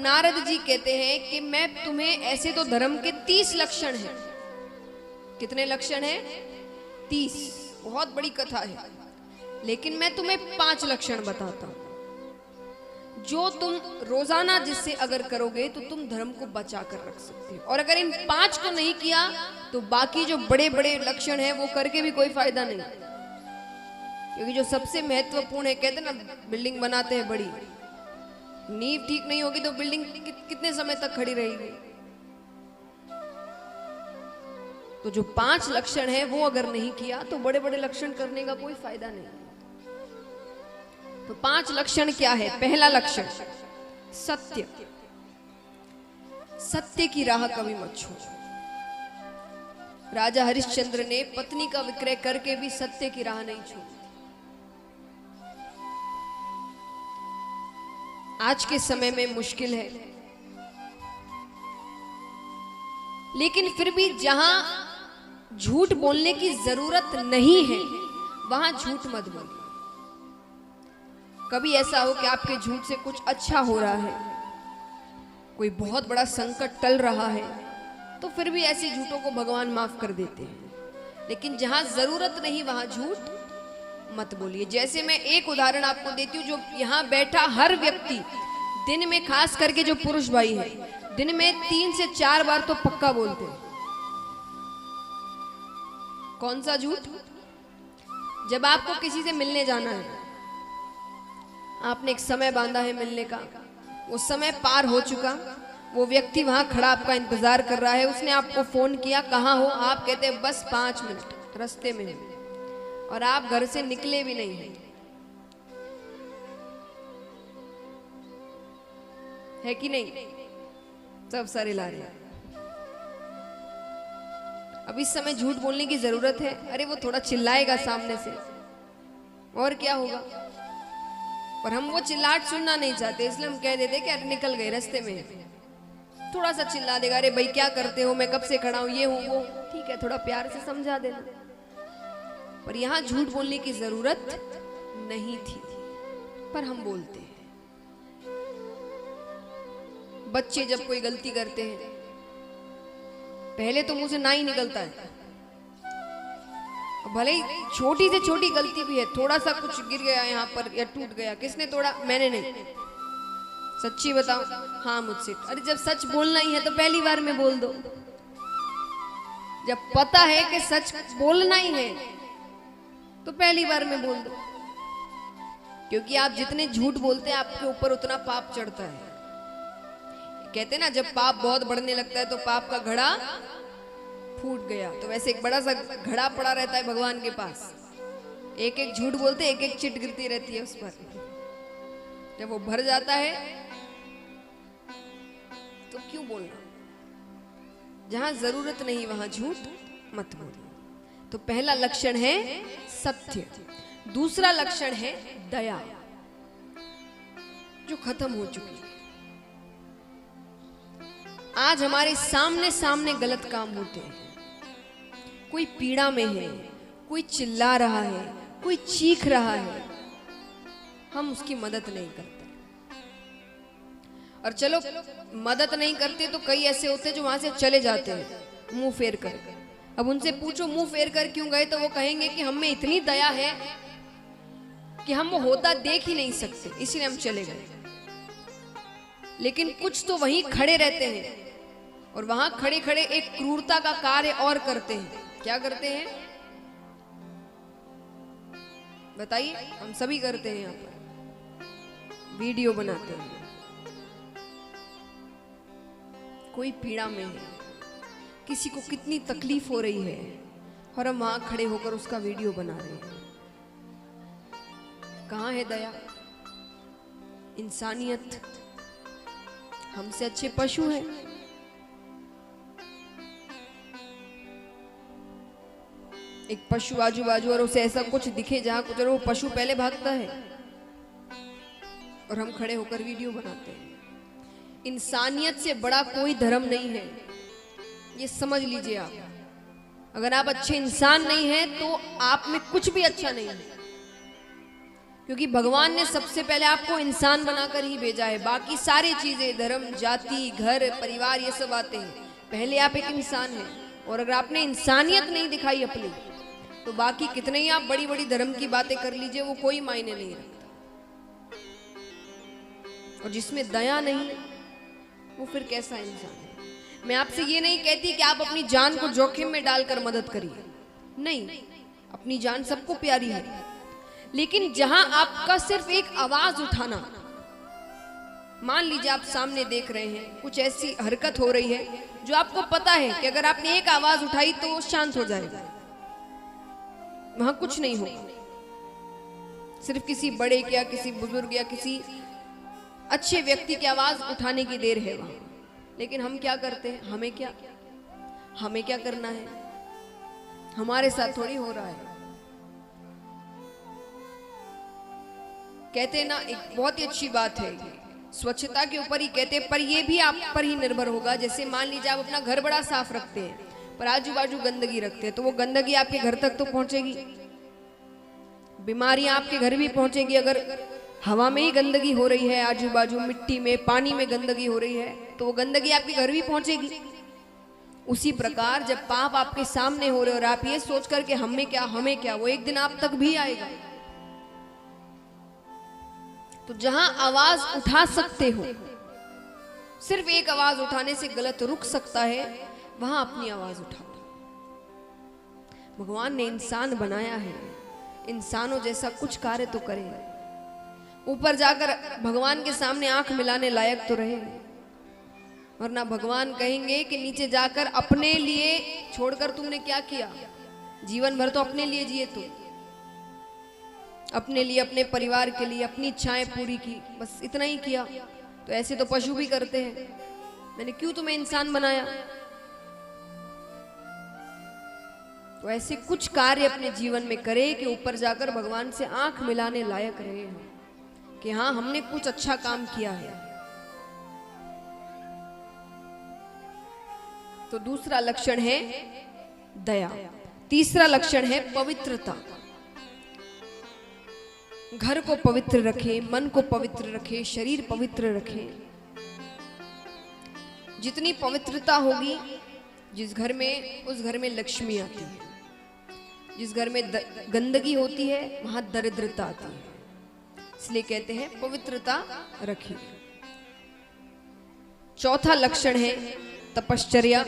नारद जी कहते हैं कि मैं तुम्हें, ऐसे तो धर्म के 30 लक्षण हैं। कितने लक्षण हैं? 30। बहुत बड़ी कथा है, लेकिन मैं तुम्हें 5 लक्षण बताता हूं जो तुम रोजाना जिससे अगर करोगे तो तुम धर्म को बचा कर रख सकते हो। और अगर इन 5 को नहीं किया तो बाकी जो बड़े बड़े लक्षण हैं वो करके भी कोई फायदा नहीं, क्योंकि जो सबसे महत्वपूर्ण है, कहते ना बिल्डिंग बनाते हैं बड़ी, नींव ठीक नहीं होगी तो बिल्डिंग कितने समय तक खड़ी रहेगी। तो जो 5 लक्षण है वो अगर नहीं किया तो बड़े बड़े लक्षण करने का कोई फायदा नहीं। तो 5 लक्षण क्या है? पहला लक्षण सत्य। सत्य की राह कभी मत छोड़ो। राजा हरिश्चंद्र ने पत्नी का विक्रय करके भी सत्य की राह नहीं छोड़ी। आज के समय में मुश्किल है, लेकिन फिर भी जहां झूठ बोलने की जरूरत नहीं है वहां झूठ मत बोलिए। कभी ऐसा हो कि आपके झूठ से कुछ अच्छा हो रहा है, कोई बहुत बड़ा संकट टल रहा है, तो फिर भी ऐसे झूठों को भगवान माफ कर देते हैं। लेकिन जहां जरूरत नहीं वहां झूठ मत बोलिए। जैसे मैं एक उदाहरण आपको देती हूँ, जो यहाँ बैठा हर व्यक्ति दिन में, खास करके जो पुरुष भाई है, दिन में 3 से 4 बार तो पक्का बोलते हैं। कौन सा झूठ? जब आपको किसी से मिलने जाना है, आपने एक समय बांधा है मिलने का, वो समय पार हो चुका, वो व्यक्ति वहां खड़ा आपका इंतजार कर रहा है, उसने आपको फोन किया, कहाँ हो? आप कहते हैं बस 5 मिनट रास्ते में, और आप घर से निकले भी नहीं हैं। है कि नहीं? सब सारे ला रहे हैं। अब इस समय झूठ बोलने की जरूरत है? अरे वो थोड़ा चिल्लाएगा सामने से, और क्या होगा? और हम वो चिल्लाहट सुनना नहीं चाहते, इसलिए हम कह देते कि अरे निकल गए रास्ते में। थोड़ा सा चिल्ला देगा, अरे भाई क्या करते हो, मैं कब से खड़ा हूं, ये हूं वो, ठीक है, थोड़ा प्यार से समझा देना। पर यहां झूठ बोलने की जरूरत नहीं थी, पर हम बोलते हैं। बच्चे जब कोई गलती करते हैं, पहले तो मुंह से ना ही निकलता है, भले ही छोटी से छोटी गलती भी है, थोड़ा सा कुछ गिर गया यहाँ पर या टूट गया, किसने तोड़ा? मैंने नहीं। सच्ची बताओ? हाँ मुझसे। अरे जब सच बोलना ही है तो पहली बार में बोल दो। जब पता है कि सच बोलना ही है तो पहली बार में बोल दो, क्योंकि आप जितने झूठ बोलते हैं आपके ऊपर उतना पाप चढ़ता है। कहते ना जब पाप बहुत बढ़ने लगता है तो पाप का घड़ा फूट गया, तो वैसे एक बड़ा सा घड़ा पड़ा रहता है भगवान के पास, एक एक झूठ बोलते एक एक चिट गिरती रहती है उस पर। जब वो भर जाता है तो क्यों बोलना? जहां जरूरत नहीं वहां झूठ मत बोलो। तो पहला लक्षण है सत्य। दूसरा लक्षण है दया, जो खत्म हो चुकी है। आज हमारे सामने सामने गलत काम होते हैं, कोई पीड़ा में है, कोई चिल्ला रहा है, कोई चीख रहा है, हम उसकी मदद नहीं करते। और चलो मदद नहीं करते तो कई ऐसे होते हैं जो वहां से चले जाते हैं मुंह फेर कर। अब उनसे पूछो मुंह फेर कर क्यों गए, तो वो कहेंगे कि हम में इतनी दया है कि हम वो होता देख ही नहीं सकते, इसलिए हम चले गए। लेकिन कुछ तो वहीं खड़े रहते हैं और वहां खड़े खड़े एक क्रूरता का कार्य और करते हैं। क्या करते हैं बताइए? हम सभी करते हैं। यहाँ पर वीडियो बनाते हैं, कोई पीड़ा में है, किसी को कितनी तकलीफ हो रही है, और हम वहां खड़े होकर उसका वीडियो बना रहे हैं। कहां है दया, इंसानियत? हमसे अच्छे पशु हैं। एक पशु आजू बाजू और उसे ऐसा कुछ दिखे जहां कुछ, वो पशु पहले भागता है और हम खड़े होकर वीडियो बनाते हैं। इंसानियत से बड़ा कोई धर्म नहीं है, ये समझ लीजिए आप। अगर आप अच्छे इंसान नहीं हैं तो आप में कुछ भी अच्छा नहीं है। क्योंकि भगवान ने सबसे पहले आपको इंसान बनाकर ही भेजा है। बाकी सारी चीजें, धर्म, जाति, घर, परिवार, ये सब आते हैं। पहले आप एक इंसान हैं, और अगर आपने इंसानियत नहीं दिखाई अपनी, तो बाकी कितने ही आप बड़ी बड़ी धर्म की बातें कर लीजिए, वो कोई मायने नहीं रखता। और जिसमें दया नहीं, वो फिर कैसा इंसान है? मैं आपसे ये नहीं कहती कि आप अपनी जान को जोखिम में डालकर मदद करिए, नहीं, अपनी जान सबको प्यारी है, लेकिन जहां आपका सिर्फ एक आवाज उठाना, मान लीजिए आप सामने देख रहे हैं कुछ ऐसी हरकत हो रही है जो आपको पता है कि अगर आपने एक आवाज उठाई तो वो शांत हो जाएगा, वहां कुछ नहीं होगा, सिर्फ किसी बड़े या किसी बुजुर्ग या किसी अच्छे व्यक्ति की आवाज उठाने की देर है वहां। लेकिन हम क्या करते हैं? हमें क्या करना है? हमारे साथ थोड़ी हो रहा है। कहते हैं ना, एक बहुत ही अच्छी बात है, स्वच्छता के ऊपर ही कहते हैं, पर ये भी आप पर ही निर्भर होगा। जैसे मान लीजिए आप अपना घर बड़ा साफ रखते हैं, पर आजू बाजू गंदगी रखते हैं, तो वो गंदगी आपके घर तक तो पहुंचेगी, बीमारियां आपके घर भी पहुंचेगी। अगर हवा में ही गंदगी हो रही है, आजू बाजू मिट्टी में, पानी में गंदगी हो रही है, तो वो गंदगी आपके घर भी पहुंचेगी। उसी प्रकार जब पाप आपके सामने हो रहे और आप ये सोच कर के हमें क्या, वो एक दिन आप तक भी आएगा। तो जहां आवाज उठा सकते हो, सिर्फ एक आवाज उठाने से गलत रुक सकता है, वहां अपनी आवाज उठाओ। भगवान ने इंसान बनाया है, इंसानों जैसा कुछ कार्य तो करे, ऊपर जाकर भगवान के सामने आंख मिलाने लायक तो रहे, वरना भगवान कहेंगे कि नीचे जाकर अपने लिए छोड़कर तुमने क्या किया? जीवन भर तो अपने लिए जिए, तू अपने लिए, अपने परिवार के लिए अपनी इच्छाएं पूरी की, बस इतना ही किया। तो ऐसे तो पशु भी करते हैं, मैंने क्यों तुम्हें इंसान बनाया? तो ऐसे कुछ कार्य अपने जीवन में करे कि ऊपर जाकर भगवान से आंख मिलाने लायक रहे कि हाँ, हमने कुछ अच्छा काम किया है। तो दूसरा लक्षण है दया। तीसरा लक्षण है पवित्रता। घर को पवित्र रखे, मन को पवित्र रखे, शरीर पवित्र रखे। जितनी पवित्रता होगी जिस घर में, उस घर में लक्ष्मी आती है। जिस घर में गंदगी होती है वहां दरिद्रता आती है। इसलिए कहते हैं पवित्रता रखिए। चौथा लक्षण है तपश्चर्या।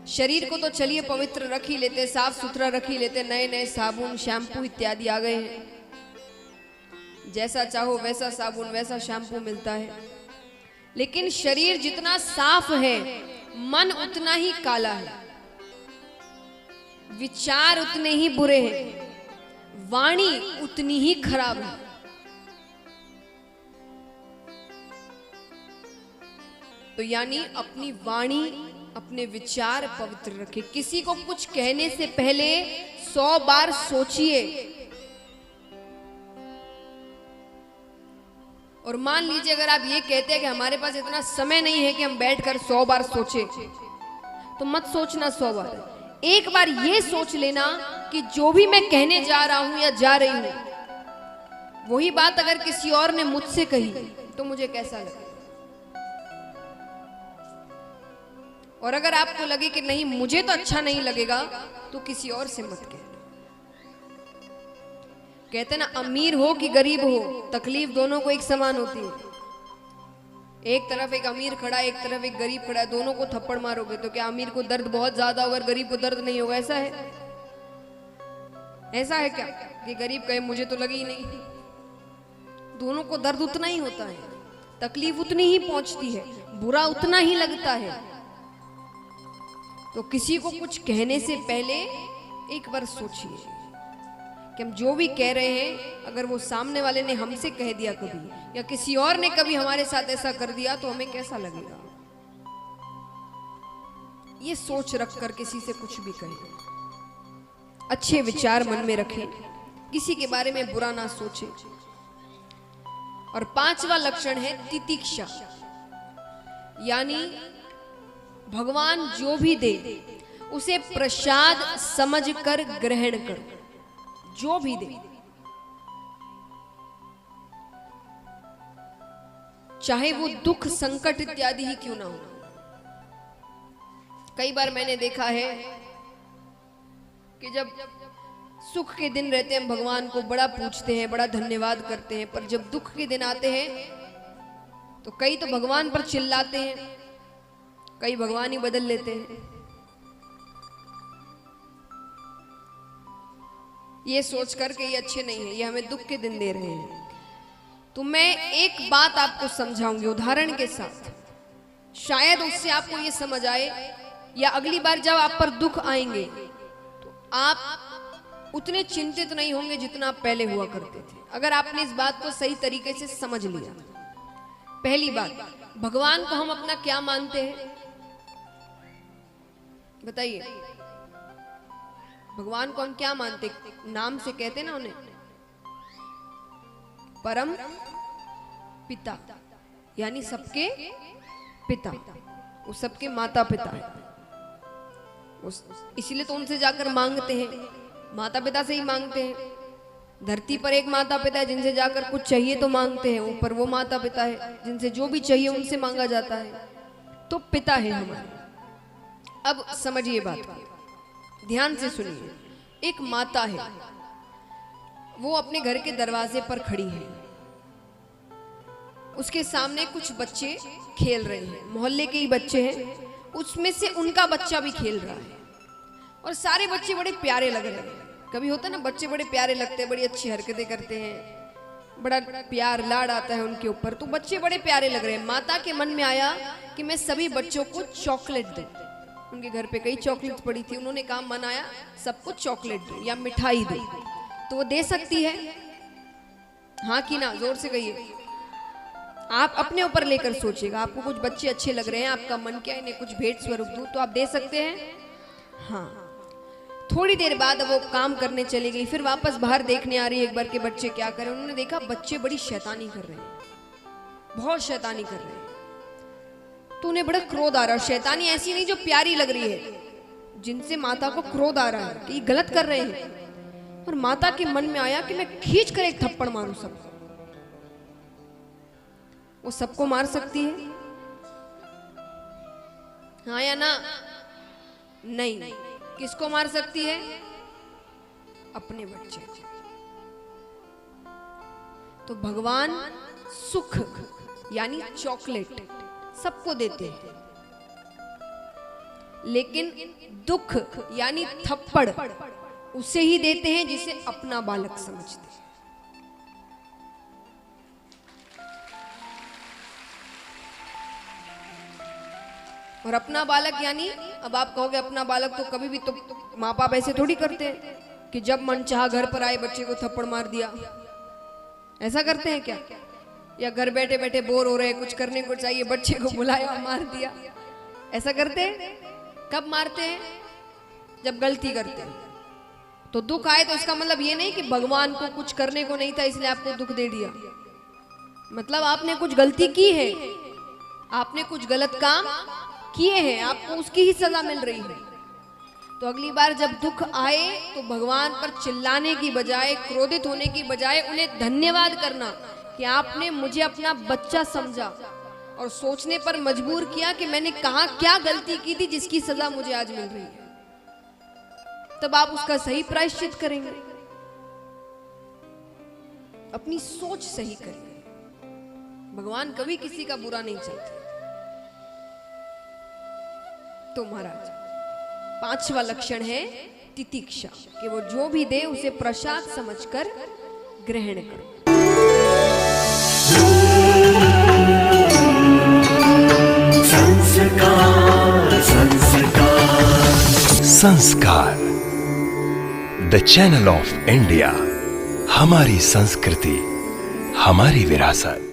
शरीर को तो चलिए पवित्र रख ही लेते, साफ सुथरा रख ही लेते, नए नए साबुन, शैम्पू इत्यादि आ गए हैं, जैसा चाहो वैसा साबुन, वैसा शैम्पू मिलता है। लेकिन शरीर जितना साफ है, मन उतना ही काला है, विचार उतने ही बुरे हैं, वाणी उतनी ही खराब है। तो यानी अपनी वाणी, अपने विचार पवित्र रखे। किसी को कुछ कहने से पहले 100 बार सोचिए। और मान लीजिए अगर आप ये कहते हैं कि हमारे पास इतना समय नहीं है कि हम बैठकर 100 बार सोचें, तो मत सोचना 100 बार। एक बार ये सोच लेना कि जो भी मैं कहने जा रहा हूं या जा रही हूं, वही बात अगर किसी और ने मुझसे कही तो मुझे कैसा लगे। और अगर आपको लगे कि नहीं, मुझे तो अच्छा नहीं लगेगा, तो किसी और से मत कहना। कहते ना, अमीर हो कि गरीब हो, तकलीफ दोनों को एक समान होती है। एक तरफ एक अमीर खड़ा है, एक तरफ एक गरीब खड़ा है, दोनों को थप्पड़ मारोगे तो क्या अमीर को दर्द बहुत ज्यादा होगा और गरीब को दर्द नहीं होगा? ऐसा है? ऐसा है क्या कि गरीब कहे मुझे तो लगी ही नहीं? दोनों को दर्द उतना ही होता है, तकलीफ उतनी ही पहुंचती है, बुरा उतना ही लगता है। तो किसी को कुछ कहने से पहले एक बार सोचिए कि हम जो भी कह रहे हैं, अगर वो सामने वाले ने हमसे कह दिया कभी, या किसी और ने कभी हमारे साथ ऐसा कर दिया, तो हमें कैसा लगेगा। ये सोच रख कर किसी से कुछ भी कहें। अच्छे विचार मन में रखें, किसी के बारे में बुरा ना सोचें। और पांचवा लक्षण है तितिक्षा, यानी भगवान जो भी दे उसे प्रसाद समझकर ग्रहण करो। जो भी दे, चाहे वो दुख संकट इत्यादि ही क्यों ना हो। कई बार मैंने देखा है कि जब सुख के दिन रहते हैं भगवान को बड़ा पूछते हैं, बड़ा धन्यवाद करते हैं, पर जब दुख के दिन आते हैं तो कई तो भगवान पर चिल्लाते हैं, कई भगवान ही बदल लेते हैं। ये सोच कर के ये अच्छे नहीं है, ये हमें दुख के दिन दे रहे हैं। तो मैं एक बात आपको समझाऊंगी उदाहरण के साथ, शायद उससे आपको ये समझ आए, या अगली बार जब आप पर दुख आएंगे तो आप उतने चिंतित नहीं होंगे जितना आप पहले हुआ करते थे, अगर आपने इस बात को सही तरीके से समझ लिया। पहली बात, भगवान को हम अपना क्या मानते हैं बताइए? भगवान को हम क्या मानते? नाम से कहते ना उन्हें परम पिता, यानी सबके पिता, वो सबके माता पिता है। इसीलिए तो उनसे जाकर मांगते हैं, माता पिता से ही मांगते हैं। धरती पर एक माता पिता है जिनसे जाकर कुछ चाहिए तो मांगते हैं, ऊपर वो माता पिता है जिनसे जो भी चाहिए उनसे मांगा जाता है। तो पिता है हमारे। अब समझिए बात को, ध्यान से सुनिए। एक माता है, वो अपने घर के दरवाजे पर खड़ी है, उसके सामने कुछ बच्चे खेल रहे हैं, मोहल्ले के ही बच्चे हैं, उसमें से उनका बच्चा भी खेल रहा है और सारे बच्चे बड़े प्यारे लग रहे हैं। कभी होता है ना, बच्चे बड़े प्यारे लगते हैं, बड़ी अच्छी हरकतें करते हैं, बड़ा प्यार लाड आता है उनके ऊपर, तो बच्चे बड़े प्यारे लग रहे हैं। माता के मन में आया कि मैं सभी बच्चों को चॉकलेट दूं। उनके घर पे कई चॉकलेट पड़ी थी, उन्होंने काम मनाया सबको चॉकलेट दूं या मिठाई दूं। तो वो दे सकती है? हाँ कि ना? जोर से कहिए। आप अपने ऊपर लेकर सोचिएगा, आपको कुछ बच्चे अच्छे लग रहे हैं, आपका मन क्या है इन्हें कुछ भेंट स्वरूप दूं, तो आप दे सकते हैं? हाँ। थोड़ी देर बाद वो काम करने चली गई, फिर वापस बाहर देखने आ रही है एक बार के बच्चे क्या करें। उन्होंने देखा बच्चे बड़ी शैतानी कर रहे हैं, बहुत शैतानी कर रहे हैं। तो उन्हें बड़ा क्रोध आ रहा है। शैतानी ऐसी नहीं जो प्यारी लग रही है, जिनसे माता को क्रोध आ रहा है कि ये गलत कर रहे हैं। और माता के मन में आया कि मैं खींच कर एक थप्पड़ मारूं सबको। वो सबको मार सकती है? हाँ या ना? नहीं। किसको मार सकती है? अपने बच्चे। तो भगवान सुख यानी चॉकलेट सबको देते हैं, लेकिन दुख यानी थप्पड़ उसे ही देते हैं जिसे अपना बालक समझते हैं। और अपना बालक यानी, अब आप कहोगे अपना बालक तो कभी भी तो माँ बाप ऐसे थोड़ी करते हैं कि जब मन चाहा घर पर आए बच्चे को थप्पड़ मार दिया। ऐसा करते हैं क्या? या घर बैठे बैठे बोर हो रहे हैं, कुछ करने को चाहिए, बच्चे को बुलाया और मार दिया। ऐसा करते हैं? कब मारते हैं? जब गलती करते हैं। तो दुख आए तो इसका मतलब ये नहीं कि भगवान को कुछ करने को नहीं था इसलिए आपको दुख दे दिया। मतलब आपने कुछ गलती की है, आपने कुछ गलत काम किए हैं, आपको उसकी ही सजा मिल रही है। तो अगली बार जब दुख आए तो भगवान पर चिल्लाने की बजाय, क्रोधित होने की बजाय उन्हें धन्यवाद करना कि आपने मुझे अपना बच्चा समझा और सोचने पर मजबूर किया कि मैंने कहां क्या गलती की थी जिसकी सजा मुझे आज मिल रही है। तब आप उसका सही प्रायश्चित करेंगे, अपनी सोच सही करेंगे। भगवान कभी किसी का बुरा नहीं चाहते। तो महाराज, पांचवा लक्षण है तितिक्षा, कि वो जो भी दे उसे प्रसाद समझकर ग्रहण करो। संस्कार, द चैनल ऑफ इंडिया। हमारी संस्कृति, हमारी विरासत।